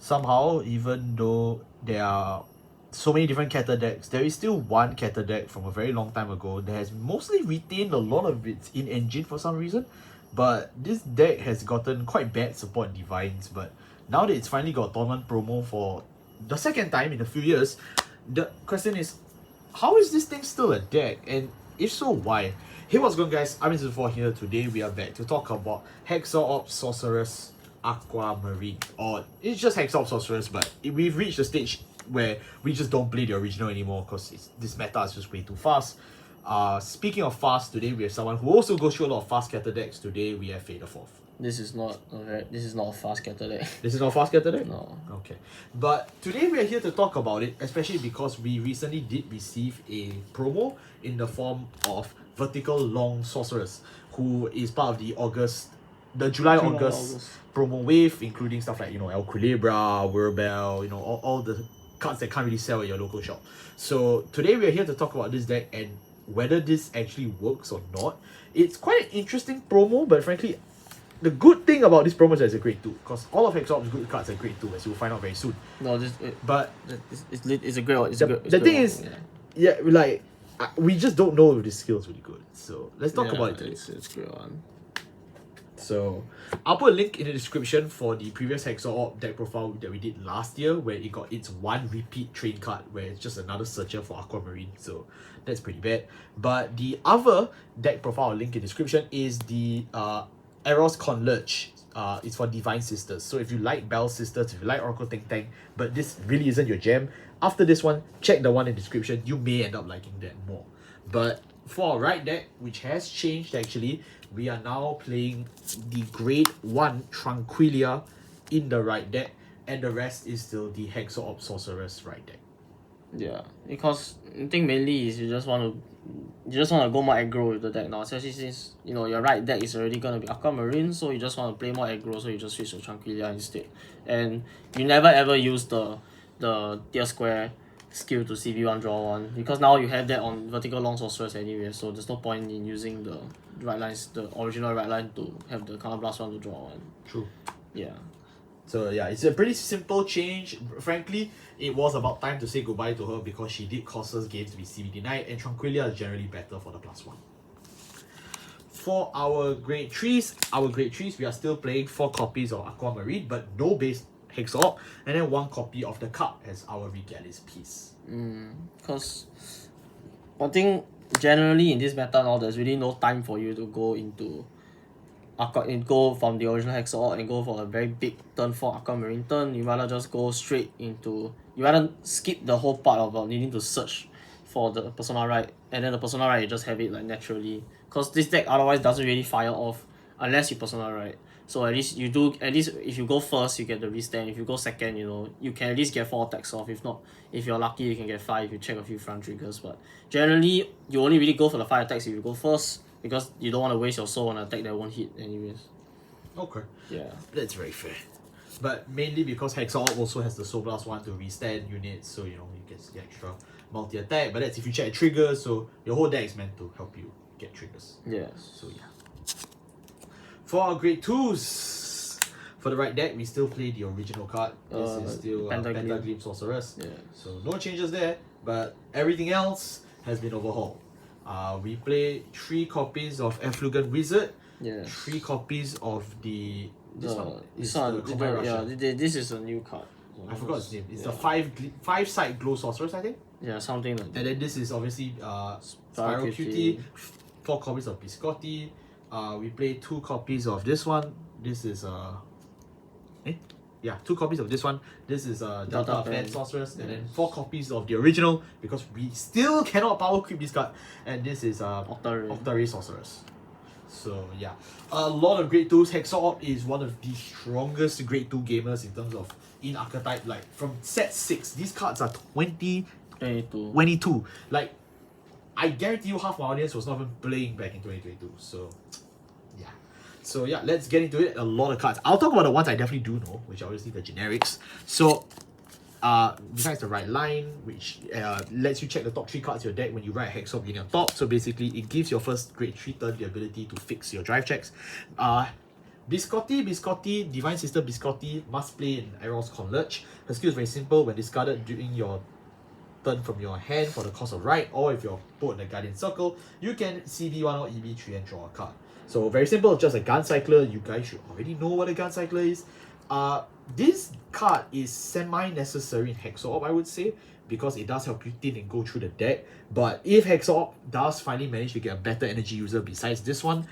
somehow, even though there are so many different Keter decks, there is still one Keter deck from a very long time ago that has mostly retained a lot of its in-engine for some reason. But this deck has gotten quite bad support in DivineZ, but now that it's finally got a tournament promo for the second time in a few years, the question is, how is this thing still a deck? And if so, why? Hey, what's going on, guys? I'm Mr. here. Today we are back to talk about Hexaorb Sorceress Aquamarine. Or it's just Hexaorb Sorceress, but we've reached a stage where we just don't play the original anymore because this meta is just way too fast. Speaking of fast, today we have someone who also goes through a lot of fast Keter decks. Today we have Fader Fourth. This is not a fast Keter deck. This is not a fast Keter deck? No. Okay. But today we are here to talk about it, especially because we recently did receive a promo in the form of Verticalong Sorceress, who is part of the July-August promo wave, including stuff like, El Culebra, Werbel, all the cards that can't really sell at your local shop. So today we are here to talk about this deck and whether this actually works or not. It's quite an interesting promo, but frankly, the good thing about this promo is that it's a grade 2, because all of Hexaorb's good cards are grade 2, as you'll find out very soon. No, it's a great. The thing is, we just don't know if this skill is really good. So let's talk about it today. It's a great one. So I'll put a link in the description for the previous Hexaorb deck profile that we did last year, where it got its one repeat train card, where it's just another searcher for Aquamarine. So that's pretty bad. But the other deck profile I'll link in the description is the Eros Converge. It's for Divine Sisters. So if you like Bell Sisters, if you like Oracle Ting Tang, but this really isn't your jam, after this one, check the one in the description. You may end up liking that more. But for our right deck, which has changed actually, we are now playing the grade 1 Tranquilia in the right deck, and the rest is still the Hexaorb Sorceress right deck. Yeah, because I think mainly is you just want to go more aggro with the deck now, especially since your right deck is already gonna be Aquamarine, so you just want to play more aggro, so you just switch to Tranquilia instead. And you never ever use the tier square skill to CV1 draw 1, because now you have that on Verticalong Sorceress anyway, so there's no point in using the right lines, the original right line, to have the counter blast 1 to draw 1. True. Yeah. So yeah, it's a pretty simple change. Frankly, it was about time to say goodbye to her because she did cause us games to be CV denied, and Tranquilia is generally better for the +1. For our grade 3s, we are still playing 4 copies of Aquamarine, but no base Hexaorb, and then 1 copy of the Cup as our Regalis piece. Because I think generally in this meta now, there's really no time for you to go into go from the original Hexaorb and go for a very big turn 4 Aquamarine turn. You rather just go straight into, you rather skip the whole part about needing to search for the Persona right, and then the Persona right you just have it like naturally, because this deck otherwise doesn't really fire off unless you Persona right. So at least if you go first you get the restand, if you go second you can at least get 4 attacks off, if not, if you're lucky you can get 5 if you check a few front triggers. But generally you only really go for the 5 attacks if you go first, because you don't want to waste your soul on an attack that won't hit anyways. Okay. Yeah. That's very fair. But mainly because Hexaorb also has the Soul Blast 1 to restand units, so you get the extra multi-attack, but that's if you check triggers, so your whole deck is meant to help you get triggers. Yes. So yeah. For our grade 2s, for the right deck, we still play the original card. This is still Pentagleam Sorceress. Yeah. So no changes there, but everything else has been overhauled. We play 3 copies of Efflugant Wizard, 3 copies of this is a new card. I forgot its name. It's the 5-side Glow Sorceress, I think. Yeah, something like that. And then this is obviously Spiral Cutie, 4 copies of Biscotti. We play 2 copies of this one. This is 2 copies of this one. This is Delta Fan Sorceress, and then 4 copies of the original, because we still cannot power creep this card. And this is Octary Sorceress. So yeah, a lot of grade 2s. Hexaorb is one of the strongest grade 2 gamers in terms of in archetype. Like from set 6, these cards are 22. Like, I guarantee you half my audience was not even playing back in 2022. So yeah, let's get into it. A lot of cards. I'll talk about the ones I definitely do know, which are obviously the generics. So besides the right line, which lets you check the top 3 cards of your deck when you write Hexaorb in your top. So basically, it gives your first grade 3 turn the ability to fix your drive checks. Biscotti, Divine Sister Biscotti must play in Eros Converge. Her skill is very simple. When discarded during your turn from your hand for the cost of right, or if you're put in the Guardian Circle, you can CB1 or EB3 and draw a card. So very simple, just a Gun Cycler. You guys should already know what a Gun Cycler is. This card is semi-necessary in Hexaorb, I would say, because it does help you thin and go through the deck. But if Hexaorb does finally manage to get a better energy user besides this one,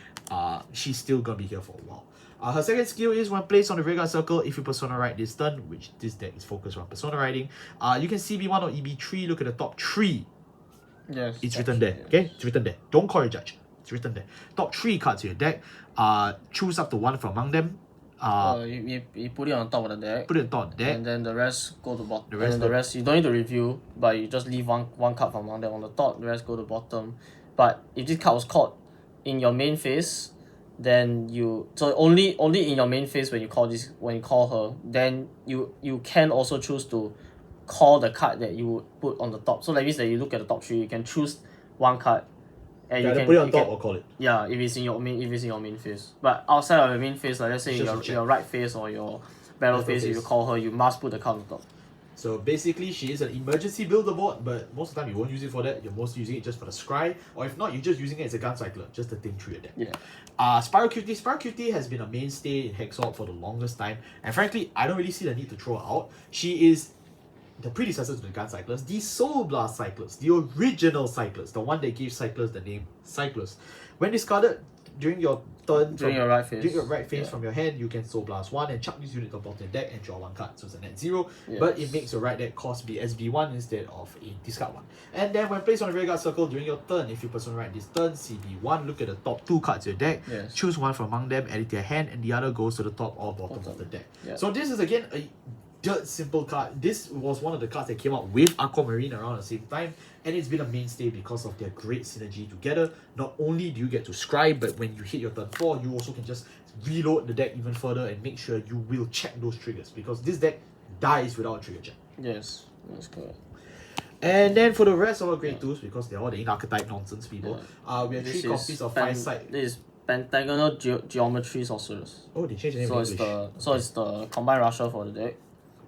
she's still gonna be here for a while. Her second skill is when placed on the Vanguard circle, if you Persona Ride this turn, which this deck is focused on Persona Riding, you can CB1 or EB3, look at the top 3. Yes. It's written there, okay? It's written there. Don't call your judge. It's written there. Top 3 cards in your deck, choose up to 1 from among them. You put it on top of the deck. Put it on top of the deck. And then the rest go to bottom. The rest you don't need to review, but you just leave one card from among them on the top, the rest go to bottom. But if this card was caught in your main phase, then only in your main phase when you call her, then you can also choose to call the card that you put on the top. So that means that you look at the top 3, you can choose one card. And you can put it on top or call it. Yeah, if it's in your main phase. But outside of your main phase, like let's say your right phase or your battle phase, if you call her, you must put the card on top. So basically, she is an emergency builder board, but most of the time you won't use it for that. You're mostly using it just for the scry, or if not, you're just using it as a gun cycler, just to think through your deck. Yeah. Spiral Cutie has been a mainstay in Hexaorb for the longest time, and frankly, I don't really see the need to throw her out. She is the predecessor to the gun cyclers, the Soul Blast cyclers, the original cyclers, the one that gave cyclers the name cyclers. When discarded during your turn, during your right phase, from your hand, you can Soul Blast 1 and chuck this unit to the bottom deck and draw 1 card. So it's a net 0, but it makes your right deck cost be SB1 instead of a discard 1. And then when placed on the Vanguard circle during your turn, if you Persona Ride this turn, CB1, look at the top 2 cards of your deck, choose 1 from among them, add it to your hand, and the other goes to the top or bottom of the deck. So this is again a dirt simple card. This was one of the cards that came out with Aquamarine around the same time, and it's been a mainstay because of their great synergy together. Not only do you get to scry, but when you hit your turn 4, you also can just reload the deck even further and make sure you will check those triggers, because this deck dies without a trigger check. Yes, that's correct. And then for the rest of our grade 2s, because they're all the in-archetype nonsense people, we have 3 copies of 5-side. This is Pentagonal Geometry Sorceress. Oh, they changed the name in English. So it's the combined rusher for the deck.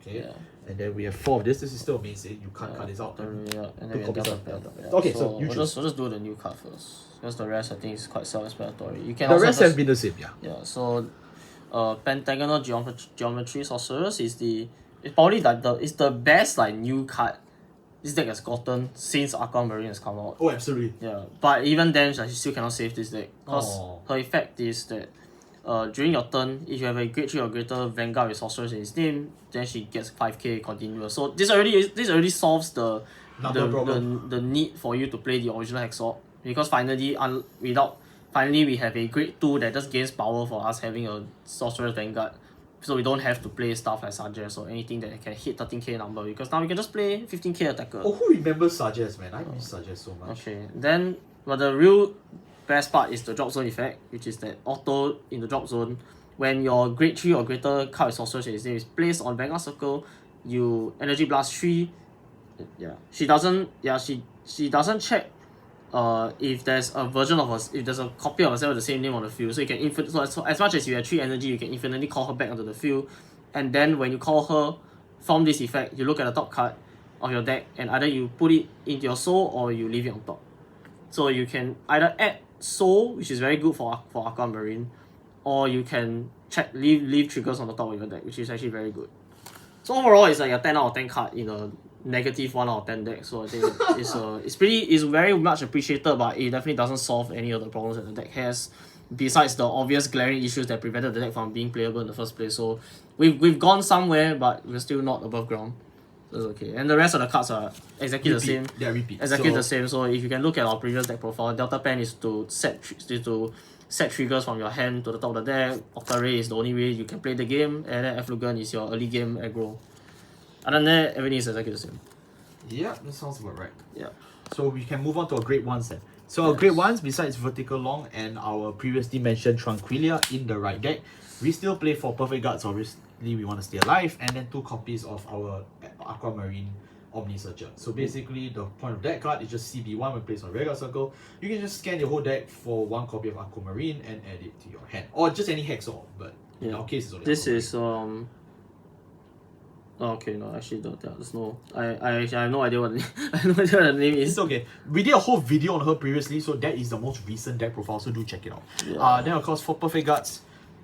Okay. And then we have 4 of this. This is still a mainstay. You can't cut this out. And then we have Okay, so you we'll just do the new card first, because the rest I think is quite self-explanatory. You can the rest has been the same, Yeah. So, Pentagonal Geometry Sorceress is probably like it's the best like new card this deck has gotten since Aquamarine has come out. Oh, absolutely. Yeah, but even then, like, she still cannot save this deck, because her effect is that during your turn, if you have a grade 3 or greater Vanguard with Sorceress in his name, then she gets 5k continuous. So this already solves the need for you to play the original Hexaorb, because finally we have a grade 2 that just gains power for us having a Sorceress Vanguard. So we don't have to play stuff like Sargeras or anything that can hit 13k number, because now we can just play 15k attacker. Oh, who remembers Sargeras, man? I miss Sargeras so much. Okay, then, but the real best part is the drop zone effect, which is that auto in the drop zone. When your grade 3 or greater card with Sorceress is placed on Vanguard circle, you Energy Blast 3. She doesn't check if there's a version of us, if there's a copy of herself with the same name on the field. So you can so as much as you have 3 energy, you can infinitely call her back onto the field. And then when you call her from this effect, you look at the top card of your deck, and either you put it into your soul or you leave it on top. So you can either add soul, which is very good for Aquamarine, or you can leave triggers on the top of your deck, which is actually very good. So overall, it's like a 10 out of 10 card in a negative 1 out of 10 deck. So I think it's very much appreciated, but it definitely doesn't solve any of the problems that the deck has, besides the obvious glaring issues that prevented the deck from being playable in the first place. So we've gone somewhere, but we're still not above ground. So it's okay. And the rest of the cards are exactly the same. Yeah, repeat. Exactly the same. So if you can look at our previous deck profile, Delta Pen is to set triggers from your hand to the top of the deck. Octa-Ray is the only way you can play the game, and then Efflugen is your early game aggro. Other than that, everything is exactly the same. Yeah, that sounds about right. Yeah. So we can move on to our grade 1s then. So our grade 1s, besides Verticalong and our previously mentioned Tranquilia in the right deck, we still play 4 Perfect Guards. Obviously, we want to stay alive, and then 2 copies of our Aquamarine Omni Searcher. So basically, the point of that card is just CB1 when placed on regular circle. You can just scan your whole deck for one copy of Aquamarine and add it to your hand, or just any Hexaorb. But in our case, it's only this Aquamarine. is okay, no, actually, there's no. I have no idea what I have no idea what the name is. It's okay. We did a whole video on her previously, so that is the most recent deck profile. So do check it out. Then of course for Perfect Guards,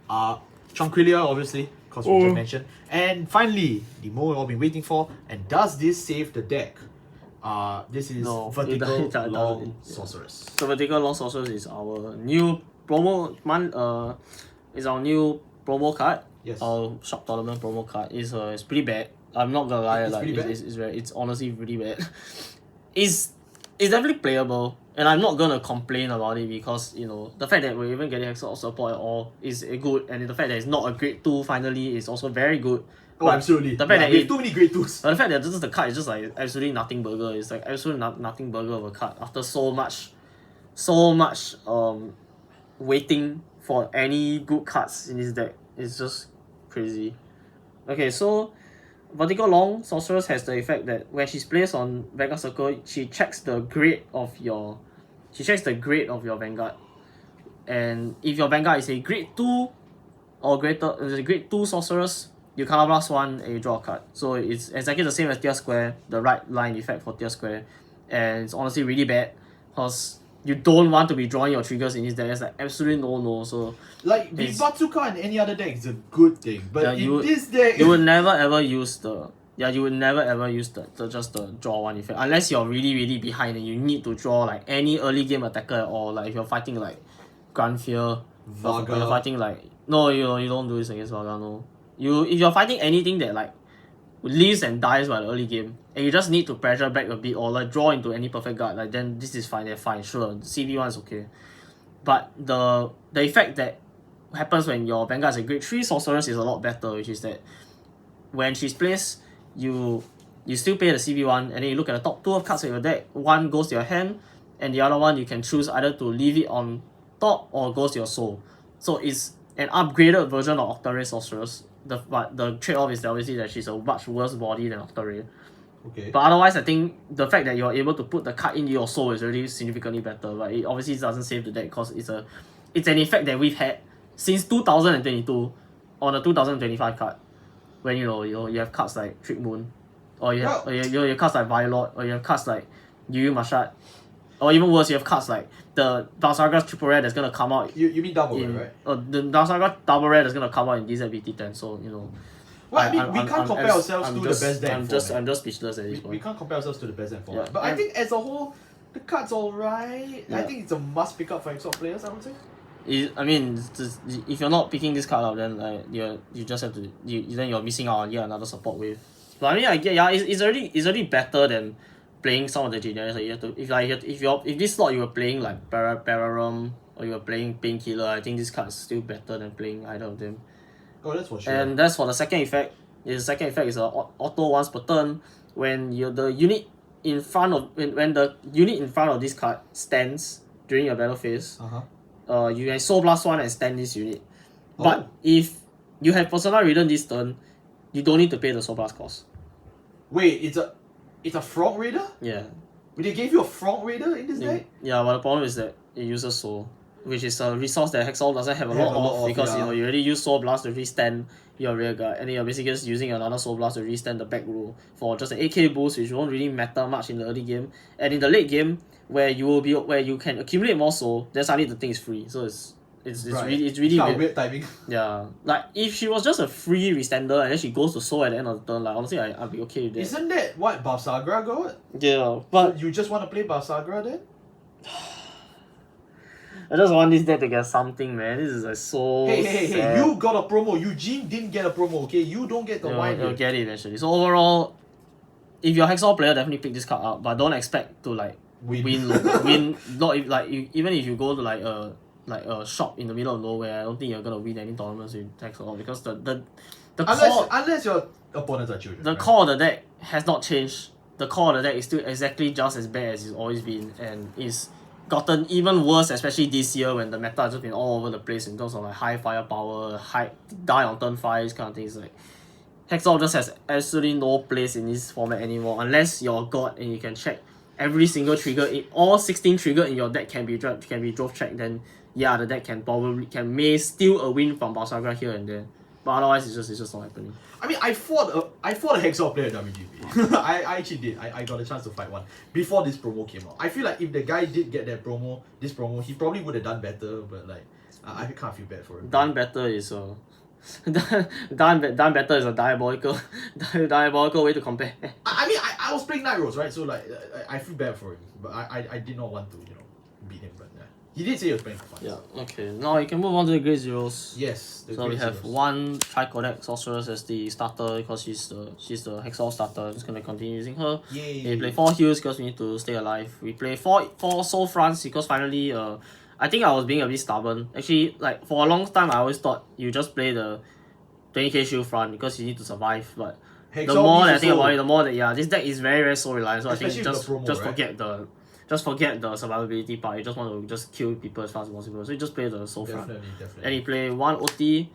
Tranquilia obviously, because we just mentioned, and finally the moment we've all been waiting for. And does this save the deck? This is Verticalong Sorceress. So Verticalong Sorceress is our new promo is our new promo card. Yes. Our shop tournament promo card is it's pretty bad. I'm not gonna lie, it's honestly pretty bad. it's definitely playable, and I'm not gonna complain about it because you know the fact that we're even getting Hexaorb support at all is good, and the fact that it's not a grade 2 finally is also very good. Oh, but absolutely. The fact that we have too many grade 2s. But the fact that this is the card is just like absolutely nothing burger. It's like absolutely nothing burger of a card after so much waiting for any good cards in this deck. It's just crazy. Okay, so Verticalong Sorceress has the effect that when she's placed on Vanguard Circle, she checks the grade of your Vanguard. And if your Vanguard is a grade 2 or greater, a grade 2 Sorceress, you counterblast 1 and you draw a card. So it's exactly the same as Tier Square, the right line effect for Tier Square. And it's honestly really bad because you don't want to be drawing your triggers in this deck. It's like absolutely no. So like the Bazooka and any other deck is a good thing, but this deck you would never ever use the draw 1 effect unless you're really behind and you need to draw like any early game attacker or like if you're fighting like Grand Fear, Varga. You're fighting like you don't do this against Varga. No, if you're fighting anything that like lives and dies by the early game, and you just need to pressure back a bit or like draw into any perfect guard, like then this is fine. They're fine, sure. CB1 is okay, but the effect that happens when your Vanguard is a grade 3 Sorceress is a lot better, which is that when she's placed, you still pay the CB1, and then you look at the top 2 of cards of your deck. 1 goes to your hand, and the other one you can choose either to leave it on top or goes to your soul. So it's an upgraded version of Octare Sorceress. But the trade-off is obviously that she's a much worse body than Octare. Okay. But otherwise, I think the fact that you're able to put the card into your soul is already significantly better. But it obviously doesn't save the deck because it's an effect that we've had since 2022 on a 2025 card. When you have cards like Trick Moon, or you have cards like Violet, or you have cards like Yu Mashat, or even worse, you have cards like the Darsaga Triple Rare that's gonna come out. You mean double rare, right? The Darsaga Double Rare that's gonna come out in DZBT10. So Well, we can't compare ourselves to the best deck. I'm just speechless at this point. We can't compare ourselves to the best deck format. Yeah. But I think as a whole, the card's alright. Yeah. I think it's a must pick up for Hexaorb players, I would say. If you're not picking this card up, then you just have to then you're missing out on yet another support wave. But I mean, it's already better than playing some of the generics. Like you have to if this slot you were playing like Pararum or you were playing Painkiller, I think this card is still better than playing either of them. Oh, that's for sure. And that's for the second effect. The second effect is a auto once per turn when the unit in front of this card stands during your battle phase. You can Soul Blast 1 and stand this unit. But if you have Persona Ridden this turn, you don't need to pay the Soul Blast cost. Wait, it's a Frog Raider? Yeah. They gave you a Frog Raider in this deck? Yeah, but the problem is that it uses Soul, which is a resource that Hexaorb doesn't have a lot of because you already use Soul Blast to restand your rear guard, and then you're basically just using another Soul Blast to restand the back row for just an AK boost, which won't really matter much in the early game. And in the late game, where you can accumulate more soul, then suddenly the thing is free. So it's really weird timing. Yeah, like if she was just a free restander and then she goes to soul at the end of the turn, like honestly I'd be okay with that. Isn't that what Balsagra got? Yeah, but so you just want to play Balsagra then? I just want this deck to get something, man. This is like so Hey, you got a promo. Eugene didn't get a promo, okay? You don't get the wine. You'll get it eventually. So overall, if you're a Hexaorb player, definitely pick this card up, but don't expect to like win not if, like even if you go to like a shop in the middle of nowhere, I don't think you're gonna win any tournaments with Hexaorb because unless your opponents are children. The core of the deck has not changed. The core of the deck is still exactly just as bad as it's always been, and is gotten even worse, especially this year when the meta has just been all over the place in terms of like high firepower, high die on turn 5, kind of things. Like Hexaorb just has absolutely no place in this format anymore unless you're God and you can check every single trigger. All 16 trigger in your deck can be drove checked. Then yeah, the deck may steal a win from Balsagra here and there. But otherwise, it's just not happening. I mean, I fought a Hexaorb player at WGP. I actually did. I got a chance to fight one before this promo came out. I feel like if the guy did get that promo, he probably would have done better. But like, I can't feel bad for him. Done better is a done better is a diabolical way to compare. I mean, I was playing Night Rose, right? So like, I feel bad for him, but I did not want to beat him. But yeah, he did say he was playing for fun. Yeah. Okay. Now you can move on to the Great Zeros. Yes. So we have one Tricodex Sorceress as the starter because she's the Hexaorb starter. I'm just gonna continue using her. Yay. We play 4 heals because we need to stay alive. We play 4 Soul Fronts because finally I think I was being a bit stubborn. Actually, like for a long time I always thought you just play the 20k shield front because you need to survive. But the more that I think about it, the more that this deck is very soul reliant. So especially I think just forget the survivability part. You just want to just kill people as fast as possible. So you just play the soul front. Definitely. And you play 1 OT.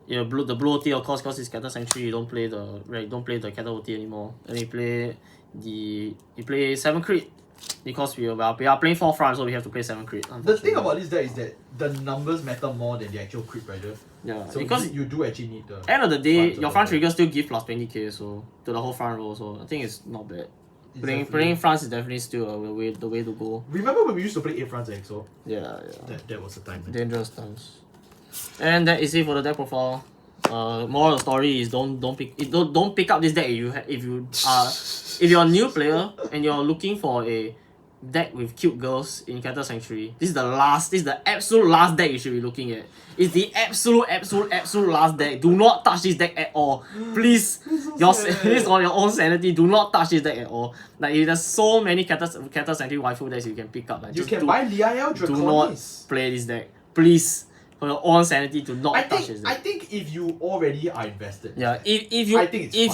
The blue OT of course because it's Keter Sanctuary. You don't play the Keter OT anymore. And you play 7 crit. Because we are playing 4 front, so we have to play 7 crit. The thing about this deck is that the numbers matter more than the actual crit pressure. Yeah, so because you do actually need the end of the day, your front trigger still give plus 20k so to the whole front row. So I think it's not bad. Playing fronts is definitely still the way to go. Remember when we used to play 8 fronts at EXO? Yeah. That was the time. Man. Dangerous times. And that is it for the deck profile. Moral of the story is don't pick up this deck if you're a new player and you're looking for a deck with cute girls in Keter Sanctuary. This is the absolute last deck you should be looking at. It's the absolute last deck. Do not touch this deck at all. Please, this on your own sanity. Do not touch this deck at all. Like there's so many Keter Sanctuary waifu decks you can pick up. Like, you can buy Lil Draconis. Do not play this deck. Please. For your own sanity, do not touch this deck. I think if you already are invested, if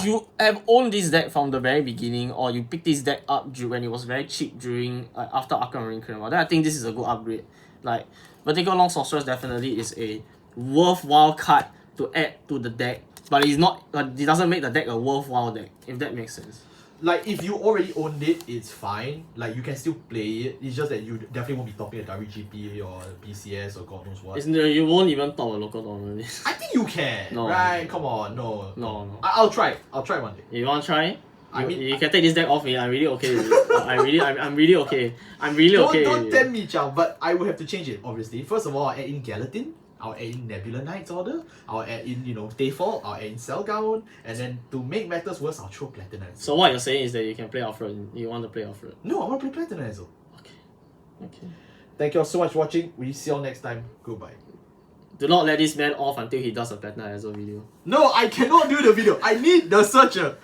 you have owned this deck from the very beginning, or you picked this deck up when it was very cheap during after Arkham Marine Crema, then I think this is a good upgrade. Like Verticalong Sorceress definitely is a worthwhile card to add to the deck, but it's not. It doesn't make the deck a worthwhile deck, if that makes sense. Like if you already owned it, it's fine. Like you can still play it. It's just that you definitely won't be topping a WGP or BCS or God knows what. You won't even top a local tournament. I think you can. No. Right? Come on, no. No. I'll try. I'll try one day. You want to try? You can take this deck off me. I'm really okay with it. I'm really okay. Don't tempt me, Chow. But I will have to change it. Obviously, first of all, I'll add in Gallatin. I'll add in Nebula Knight's Order. I'll add in Dayfall. I'll add in Cellgown. And then to make matters worse, I'll throw Platinizer. So what you're saying is that you can play Alfred. You want to play Alfred? No, I want to play Platinizer. Okay. Thank you all so much for watching. We see you all next time. Goodbye. Do not let this man off until he does a Platinizer video. No, I cannot do the video. I need the searcher.